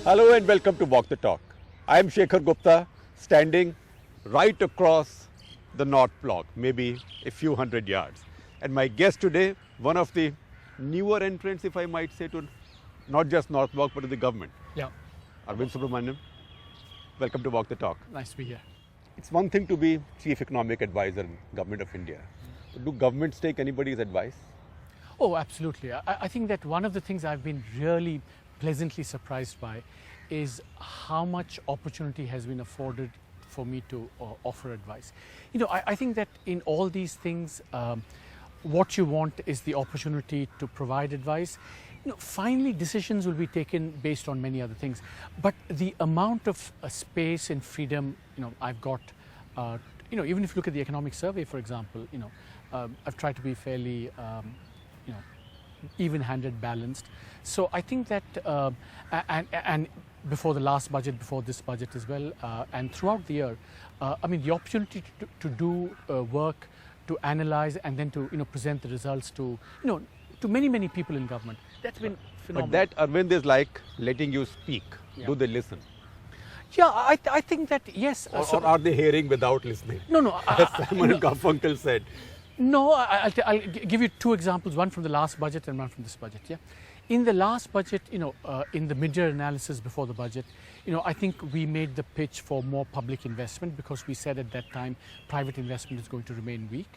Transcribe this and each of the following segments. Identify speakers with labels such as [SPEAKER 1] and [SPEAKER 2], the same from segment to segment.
[SPEAKER 1] Hello and welcome to Walk the Talk. I am Shekhar Gupta, standing right across the North Block, maybe a few hundred yards. And my guest today, one of the newer entrants, if I might say, to not just North Block, but to the government.
[SPEAKER 2] Yeah.
[SPEAKER 1] Arvind Subramanian, welcome to Walk the Talk.
[SPEAKER 2] Nice to be here.
[SPEAKER 1] It's one thing to be Chief Economic Advisor in Government of India. But do governments take anybody's advice?
[SPEAKER 2] Oh, absolutely. I think that one of the things I've been really pleasantly surprised by is how much opportunity has been afforded for me to offer advice. You know, I think that in all these things, what you want is the opportunity to provide advice. You know, finally, decisions will be taken based on many other things. But the amount of space and freedom, you know, I've got, you know, even if you look at the economic survey, for example, you know, I've tried to be fairly, you know, even-handed, balanced. So I think that, and before the last budget, before this budget as well, and throughout the year, I mean, the opportunity to do work, to analyze, and then to, you know, present the results to, you know, to many people in government. That's been phenomenal.
[SPEAKER 1] But that, Arvind, is like letting you speak.
[SPEAKER 2] Yeah.
[SPEAKER 1] Do they listen?
[SPEAKER 2] Yeah, I think that, yes.
[SPEAKER 1] Or are they hearing without listening?
[SPEAKER 2] No.
[SPEAKER 1] As Simon and Garfunkel said.
[SPEAKER 2] No, I'll give you two examples, one from the last budget and one from this budget. Yeah, in the last budget, you know, in the mid-year analysis before the budget, you know, I think we made the pitch for more public investment because we said at that time private investment is going to remain weak.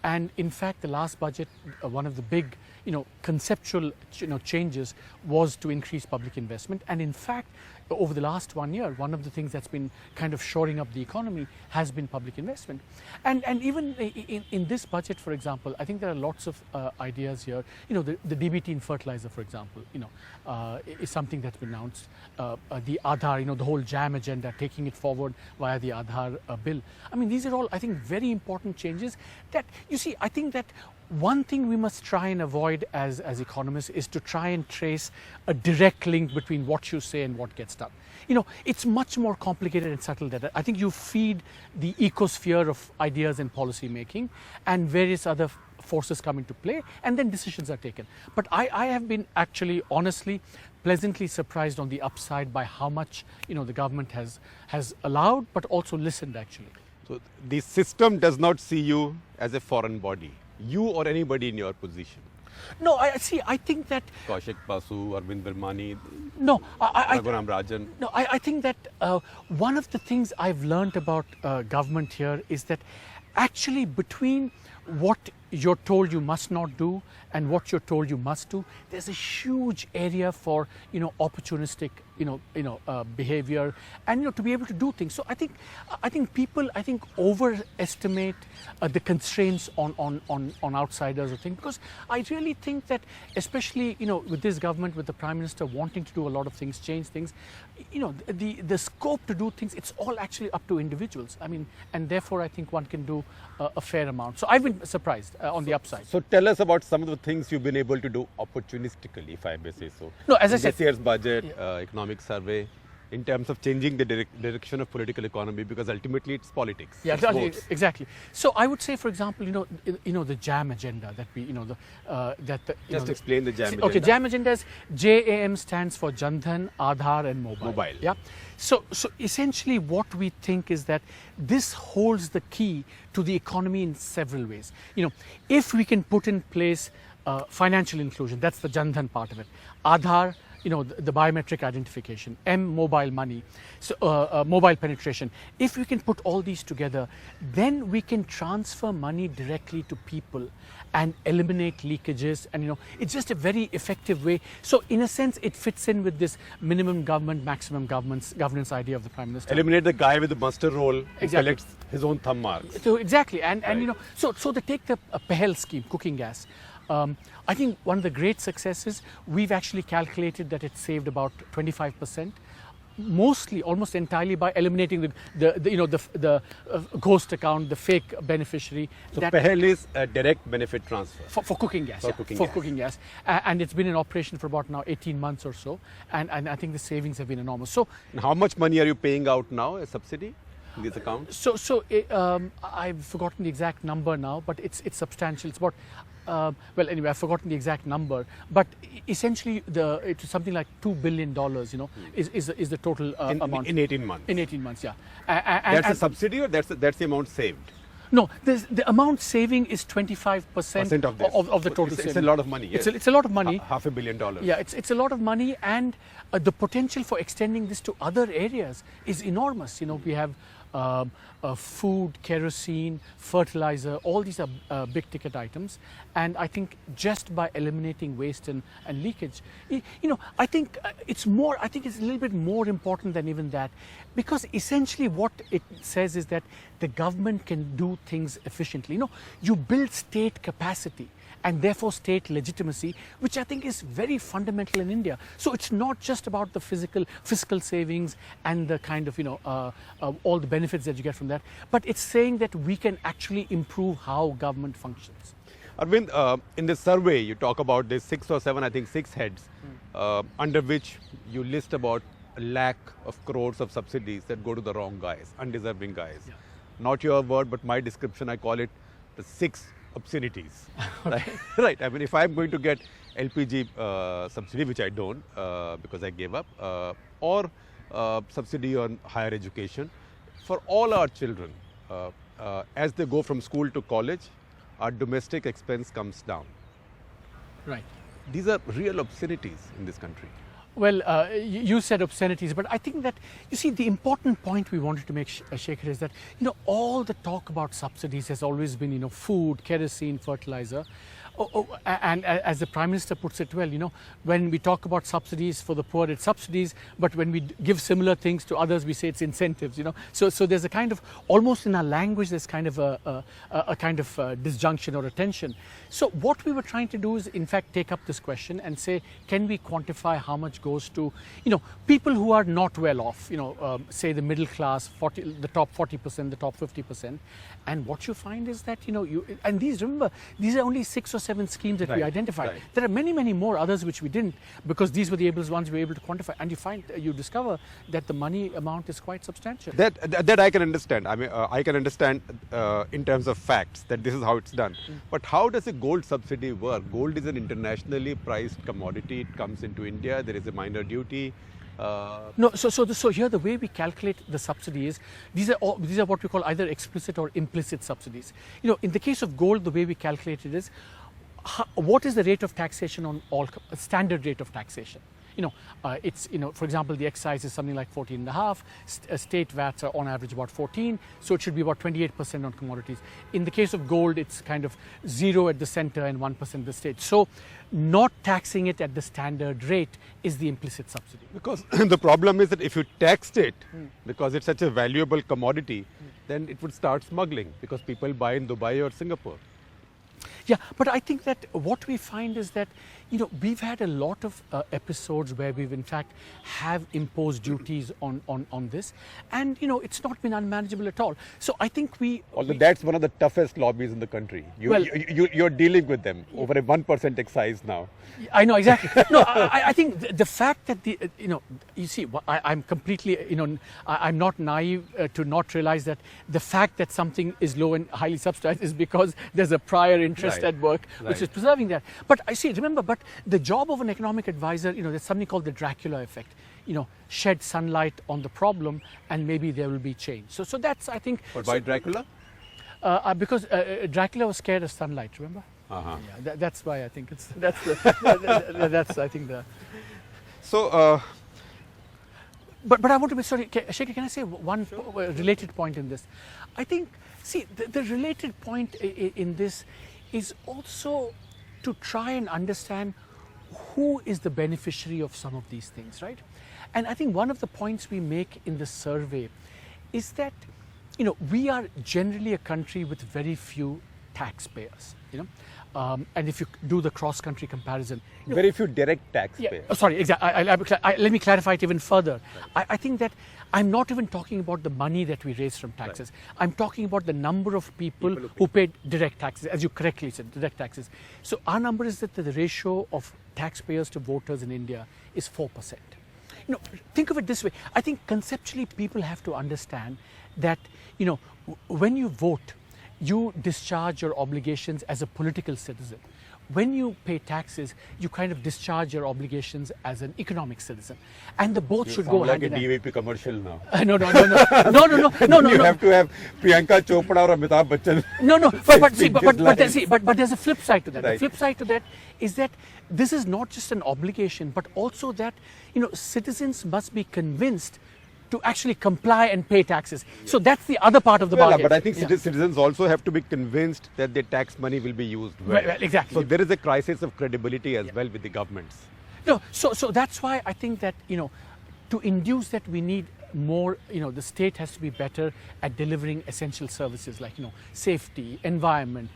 [SPEAKER 2] And in fact, the last budget, one of the big, you know, conceptual, you know, changes was to increase public investment. And in fact, over the last 1 year, one of the things that's been kind of shoring up the economy has been public investment. And even in this budget, for example, I think there are lots of ideas here. You know, the DBT in fertilizer, for example, you know, is something that's been announced. The Aadhaar, you know, the whole JAM agenda, taking it forward via the Aadhaar bill. I mean, these are all, I think, very important changes that, you see, I think that one thing we must try and avoid as economists is to try and trace a direct link between what you say and what gets done. You know, it's much more complicated and subtle than that. I think you feed the ecosphere of ideas and policy making, and various other forces come into play, and then decisions are taken. But I have been actually, honestly, pleasantly surprised on the upside by how much, you know, the government has allowed, but also listened actually.
[SPEAKER 1] So the system does not see you as a foreign body. You or anybody in your position.
[SPEAKER 2] No, I think that...
[SPEAKER 1] Kaushik Basu, Arvind Virmani,
[SPEAKER 2] no,
[SPEAKER 1] Raghuram Rajan.
[SPEAKER 2] No, I think that one of the things I've learned about government here is that actually between what you're told you must not do and what you're told you must do, there's a huge area for, you know, opportunistic, behavior, and, you know, to be able to do things. So I think people overestimate the constraints on outsiders or things, because I really think that, especially, you know, with this government, with the Prime Minister wanting to do a lot of things, change things, you know, the scope to do things, it's all actually up to individuals. I mean, and therefore I think one can do a fair amount. So I've been surprised on the upside.
[SPEAKER 1] So tell us about some of the things you've been able to do opportunistically, if I may say so.
[SPEAKER 2] No, as I said,
[SPEAKER 1] this year's budget, economic survey, in terms of changing the direction of political economy, because ultimately it's politics.
[SPEAKER 2] Yeah,
[SPEAKER 1] it's
[SPEAKER 2] exactly. So I would say, for example, you know, the JAM agenda that we,
[SPEAKER 1] Just explain the JAM agenda.
[SPEAKER 2] Okay, JAM agenda is JAM stands for Jan Dhan, Aadhaar, and Mobile. Yeah. So essentially, what we think is that this holds the key to the economy in several ways. You know, if we can put in place financial inclusion, that's the Jan Dhan part of it. Aadhaar, you know, the biometric identification, mobile money, so mobile penetration. If we can put all these together, then we can transfer money directly to people and eliminate leakages, and, you know, it's just a very effective way. So in a sense, it fits in with this minimum government, maximum governance idea of the Prime Minister.
[SPEAKER 1] Eliminate the guy with the muster roll who
[SPEAKER 2] Exactly.
[SPEAKER 1] collects his own thumb marks.
[SPEAKER 2] So exactly, and
[SPEAKER 1] Right.
[SPEAKER 2] you know, so they take the Pehel scheme, cooking gas. I think one of the great successes, we've actually calculated that it saved about 25%, mostly, almost entirely by eliminating the ghost account, the fake beneficiary.
[SPEAKER 1] So Pehel is a direct benefit transfer.
[SPEAKER 2] For cooking gas.
[SPEAKER 1] For
[SPEAKER 2] cooking gas. And it's been in operation for about now 18 months or so. And I think the savings have been enormous. So
[SPEAKER 1] And how much money are you paying out now as subsidy? in these accounts?
[SPEAKER 2] I've forgotten the exact number now, but it's substantial. It's about well, anyway, I've forgotten the exact number, but essentially it's something like $2 billion. Is the total amount
[SPEAKER 1] in 18 months.
[SPEAKER 2] In 18 months, yeah.
[SPEAKER 1] That's a subsidy, or that's the amount saved?
[SPEAKER 2] No, the amount saving is 25% of the total saving.
[SPEAKER 1] It's a lot of money. Yes.
[SPEAKER 2] It's a lot of money.
[SPEAKER 1] $500 million.
[SPEAKER 2] Yeah, it's a lot of money, and the potential for extending this to other areas is enormous. We have food, kerosene, fertilizer, all these are big ticket items, and I think just by eliminating waste and leakage, I think it's a little bit more important than even that, because essentially what it says is that the government can do things efficiently. You build state capacity and therefore state legitimacy, which I think is very fundamental in India. So it's not just about the fiscal savings and the kind of, all the benefits that you get from that, but it's saying that we can actually improve how government functions.
[SPEAKER 1] Arvind, in this survey, you talk about this 6 or 7, I think 6 heads, under which you list about 1 lakh of crores of subsidies that go to the wrong guys, undeserving guys. Yeah. Not your word, but my description, I call it the 6 obscenities. Right. I mean, if I'm going to get LPG subsidy, which I don't because I gave up, or subsidy on higher education, for all our children, as they go from school to college, our domestic expense comes down.
[SPEAKER 2] Right.
[SPEAKER 1] These are real obscenities in this country.
[SPEAKER 2] Well, you said obscenities, but I think that, you see, the important point we wanted to make, Shekhar, is that, all the talk about subsidies has always been, food, kerosene, fertilizer. And as the Prime Minister puts it well, when we talk about subsidies for the poor, it's subsidies, but when we give similar things to others, we say it's incentives, So there's a kind of, almost in our language, there's kind of a kind of disjunction or a tension. So what we were trying to do is, in fact, take up this question and say, can we quantify how much goes to, people who are not well off, say the middle class, the top 40%, the top 50%. And what you find is that, and remember, these are only 6 or 7 schemes that we identified. Right. There are many, many more others which we didn't, because these were the ones we were able to quantify. And you discover that the money amount is quite substantial.
[SPEAKER 1] That I can understand. I mean, I can understand in terms of facts that this is how it's done. But how does a gold subsidy work? Gold is an internationally priced commodity. It comes into India. There is a minor duty.
[SPEAKER 2] No, so here the way we calculate the subsidy is, these are what we call either explicit or implicit subsidies. In the case of gold, the way we calculate it is, what is the rate of taxation on all, standard rate of taxation? It's, for example, the excise is something like 14.5, state VATs are on average about 14, so it should be about 28% on commodities. In the case of gold, it's kind of 0 at the center and 1% at the state. So not taxing it at the standard rate is the implicit subsidy.
[SPEAKER 1] Because the problem is that if you taxed it, because it's such a valuable commodity, then it would start smuggling, because people buy in Dubai or Singapore.
[SPEAKER 2] Yeah, but I think that what we find is that, we've had a lot of episodes where we've in fact have imposed duties on this, and it's not been unmanageable at all. So I think
[SPEAKER 1] although that's one of the toughest lobbies in the country. You're dealing with them over a 1% excise now.
[SPEAKER 2] I know, exactly. No, I think the fact that you see, I'm completely, I'm not naive to not realize that the fact that something is low and highly subsidized is because there's a prior interest at work, which is preserving that. But I see, remember, but the job of an economic advisor, there's something called the Dracula effect. Shed sunlight on the problem, and maybe there will be change. So that's, I think.
[SPEAKER 1] But why Dracula?
[SPEAKER 2] Because Dracula was scared of sunlight. Remember? Yeah, that's why I think that's I think the.
[SPEAKER 1] So.
[SPEAKER 2] But I want to be sorry, Shekhar, can I say one related point in this? I think, see, the related point in this is also to try and understand who is the beneficiary of some of these things, right? And I think one of the points we make in the survey is that, we are generally a country with very few taxpayers, and if you do the cross-country comparison,
[SPEAKER 1] very few direct taxpayers.
[SPEAKER 2] Yeah, sorry, exactly. Let me clarify it even further. Right. I think that I'm not even talking about the money that we raise from taxes. Right. I'm talking about the number of people who paid direct taxes, as you correctly said, direct taxes. So our number is that the ratio of taxpayers to voters in India is 4%. think of it this way. I think conceptually people have to understand that, when you vote, you discharge your obligations as a political citizen. When you pay taxes, you kind of discharge your obligations as an economic citizen, and the both should go hand in hand.
[SPEAKER 1] DVP commercial now.
[SPEAKER 2] No.
[SPEAKER 1] You have to have Priyanka Chopra or Amitabh Bachchan.
[SPEAKER 2] No. But there's a flip side to that.
[SPEAKER 1] Right.
[SPEAKER 2] The flip side to that is that this is not just an obligation, but also that citizens must be convinced to actually comply and pay taxes. So that's the other part of the bargain.
[SPEAKER 1] But I think citizens also have to be convinced that their tax money will be used well.
[SPEAKER 2] Well, exactly.
[SPEAKER 1] So there is a crisis of credibility as well with the governments.
[SPEAKER 2] No, so that's why I think that, to induce that we need more, the state has to be better at delivering essential services like, safety, environment,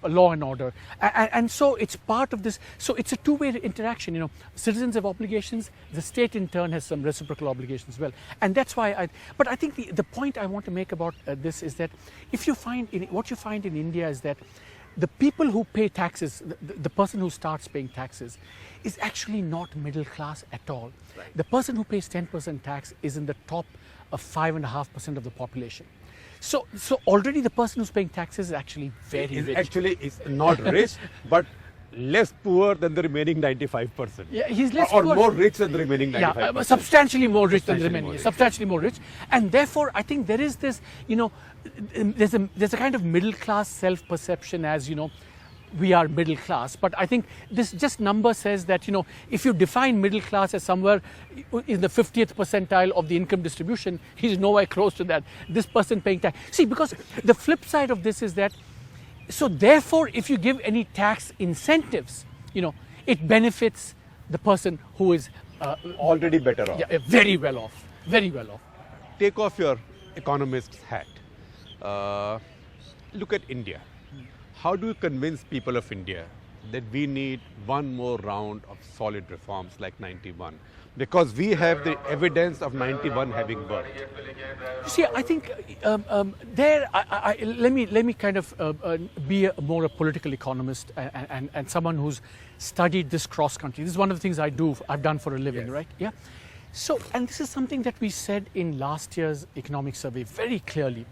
[SPEAKER 2] law and order. And so it's part of this. So it's a two-way interaction, citizens have obligations, the state in turn has some reciprocal obligations as well. And that's why but I think the point I want to make about this is that what you find in India is that the people who pay taxes, the person who starts paying taxes is actually not middle class at all. Right. The person who pays 10% tax is in the top of 5.5% of the population. So already the person who's paying taxes is actually very rich.
[SPEAKER 1] Actually, is not rich, but less poor than the remaining 95%.
[SPEAKER 2] Yeah, he's less
[SPEAKER 1] or
[SPEAKER 2] poor.
[SPEAKER 1] More rich than the remaining 95%.
[SPEAKER 2] Yeah, substantially more rich than the remaining. Substantially more rich. And therefore, I think there is this, there's a kind of middle class self-perception as, we are middle class. But I think this just number says that, if you define middle class as somewhere in the 50th percentile of the income distribution, he's nowhere close to that. This person paying tax. See, because the flip side of this is that, so therefore, if you give any tax incentives, it benefits the person who is
[SPEAKER 1] already better off.
[SPEAKER 2] Yeah, very well off. Very well off.
[SPEAKER 1] Take off your economist's hat. Look at India. How do you convince people of India that we need one more round of solid reforms like 91? Because we have the evidence of 91 having worked.
[SPEAKER 2] You see, I think let me kind of be more a political economist and someone who's studied this cross-country. This is one of the things I've done for a living,
[SPEAKER 1] yes.
[SPEAKER 2] Right? Yeah. So, and this is something that we said in last year's economic survey very clearly,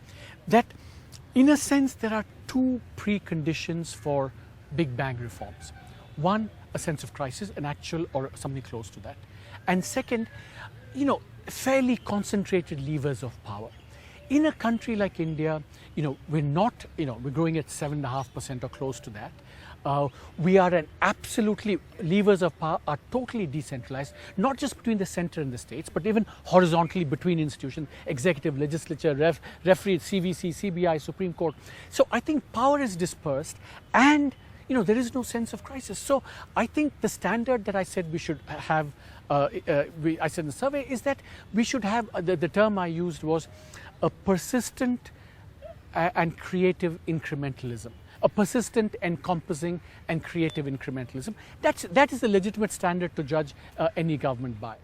[SPEAKER 2] that in a sense there are two preconditions for big bang reforms. One, a sense of crisis, an actual or something close to that. And second, fairly concentrated levers of power. In a country like India, we're not, we're growing at 7.5% or close to that. We are levers of power are totally decentralized, not just between the center and the states, but even horizontally between institutions, executive, legislature, referee, CVC, CBI, Supreme Court. So I think power is dispersed and, there is no sense of crisis. So I think the standard that I said we should have, I said in the survey, is that we should have, the term I used was a persistent and creative incrementalism. A persistent, encompassing and creative incrementalism. That is the legitimate standard to judge any government by.